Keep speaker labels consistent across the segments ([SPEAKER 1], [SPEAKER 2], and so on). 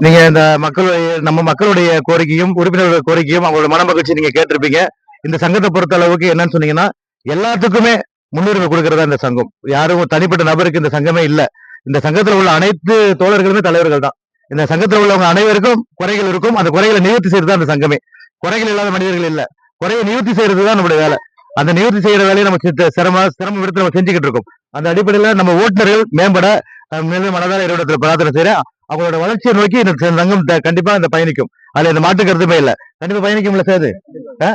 [SPEAKER 1] நீங்க இந்த நம்ம மக்களுடைய கோரிக்கையும் உறுப்பினர்கள் கோரிக்கையும் அவங்களோட மன மகிழ்ச்சி நீங்க கேட்டிருப்பீங்க. இந்த சங்கத்தை பொறுத்த அளவுக்கு என்னன்னு சொன்னீங்கன்னா, எல்லாத்துக்குமே முன்னுரிமை கொடுக்கறதா இந்த சங்கம். யாரும் தனிப்பட்ட நபருக்கு இந்த சங்கமே இல்ல. இந்த சங்கத்துல உள்ள அனைத்து தோழர்களுமே தலைவர்கள் தான். இந்த சங்கத்துல உள்ளவங்க அனைவருக்கும் குறைகள் இருக்கும். அந்த குறைகளை நிவர்த்தி செய்யறது அந்த சங்கமே. குறைகள் இல்லாத மனிதர்கள் இல்ல. குறையை நிவர்த்தி செய்யறது தான் நம்மளுடைய வேலை. அந்த நிவர்த்தி செய்யற வேலையை நம்ம சிரம விடத்துல நம்ம செஞ்சுக்கிட்டு இருக்கோம். அந்த அடிப்படையில நம்ம ஓட்டுநர்கள் மேம்பட மேலும் மனதார இறைவனத்துல பிரார்த்தனை செய்யறேன். அவங்களோட வளர்ச்சியை நோக்கி இந்த சங்கம் கண்டிப்பா இந்த பயணிக்கும். அதுல இந்த மாற்று கருத்துமே இல்ல. கண்டிப்பா பயணிக்கும்ல சேது.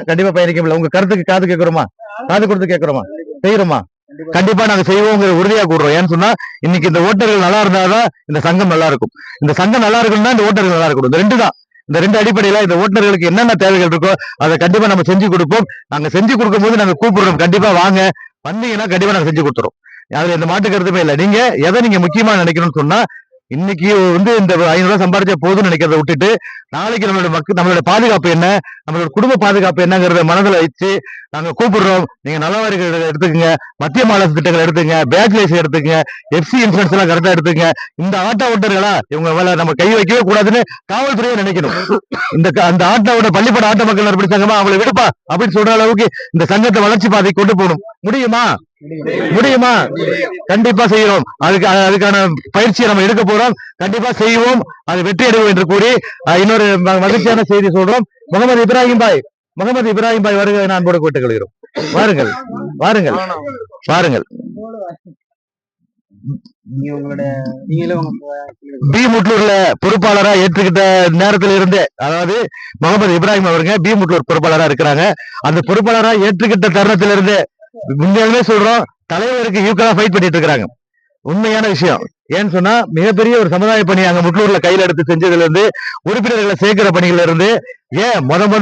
[SPEAKER 1] கண்டிப்பா பயணிக்கும்ல. உங்க கருத்துக்கு காது கேட்கிறோமா? காது கொடுத்து கேட்கிறோமா? செய்யறோமா? கண்டிப்பா நாங்க செய்வோம் உறுதியா கூடுறோம். ஏன்னு சொன்னா இன்னைக்கு இந்த ஓட்டர்கள் நல்லா இருந்தாதான் இந்த சங்கம் நல்லா இருக்கும். இந்த சங்கம் நல்லா இருக்கணும்னா இந்த ஓட்டர்கள் நல்லா இருக்கணும். இந்த ரெண்டு தான். இந்த ரெண்டு அடிப்படையில இந்த ஓட்டுநர்களுக்கு என்னென்ன தேவைகள் இருக்கோ அதை கண்டிப்பா நம்ம செஞ்சு கொடுப்போம். நாங்க செஞ்சு கொடுக்கும் போது நாங்க கூப்பிடுறோம். கண்டிப்பா வாங்க, வந்தீங்கன்னா கண்டிப்பா நாங்க செஞ்சு கொடுத்துறோம். அதுல எந்த மாற்று கருத்துமே இல்லை. நீங்க எதை நீங்க முக்கியமா நினைக்கணும்னு சொன்னா, இன்னைக்கு இந்த 500 ரூபாய் சம்பாதிச்சா போதும்னு நினைக்கிறத விட்டுட்டு, நாளைக்கு நம்மளோட பாதுகாப்பு என்ன, நம்மளோட குடும்ப பாதுகாப்பு என்னங்கிறத மனதில் வச்சு நாங்க கூப்பிடுறோம். நீங்க நலவாரிகள் எடுத்துக்கங்க, மத்திய மாநில திட்டங்கள் எடுத்துங்க, பேக்லைஸ் எடுத்துங்க, எஃப்சி இன்சூரன்ஸ் எல்லாம் கரெக்டா எடுத்துங்க. இந்த ஆட்டோ ஓட்டர்களா இவங்க மேல நம்ம கை வைக்கவே கூடாதுன்னு காவல்துறையை நினைக்கணும். அந்த ஆட்டோட பள்ளிப்பட ஆட்ட மக்கள் நற்பணி சங்கமா அவங்களை விடுப்பா அப்படின்னு சொல்ற அளவுக்கு இந்த சங்கத்தை வளர்ச்சி பாதை கொண்டு போகணும். முடியுமா? கண்டிப்பா செய்யறோம். அதுக்கான பயிற்சியை நம்ம எடுக்க போறோம். கண்டிப்பா செய்வோம். அது வெற்றி அடைவோம் என்று கூறி இன்னொரு மகிழ்ச்சியான செய்தி சொல்றோம். முகமது இப்ராஹிம் பாய் வருகை நான் போட கேட்டுக் கொள்கிறோம். வாருங்கள். பி முட்லூர்ல பொறுப்பாளரா ஏற்றுக்கிட்ட நேரத்தில் இருந்தே, அதாவது முகமது இப்ராஹிம் அவருங்க பி முட்லூர் பொறுப்பாளரா இருக்கிறாங்க. அந்த பொறுப்பாளரா ஏற்றுக்கிட்ட தருணத்திலிருந்து உண்மையாலுமே சொல்றோம், தலைவருக்கு ஈக்குவலா ஃபைட் பண்ணிட்டு இருக்காங்க. உண்மையான விஷயம். ஏன்னு சொன்னா மிகப்பெரிய ஒரு சமுதாய பணி அங்க முட்லூர்ல கையில எடுத்து செஞ்சதுல இருந்து, உறுப்பினர்களை சேர்க்கிற பணியில இருந்து, முதல்ல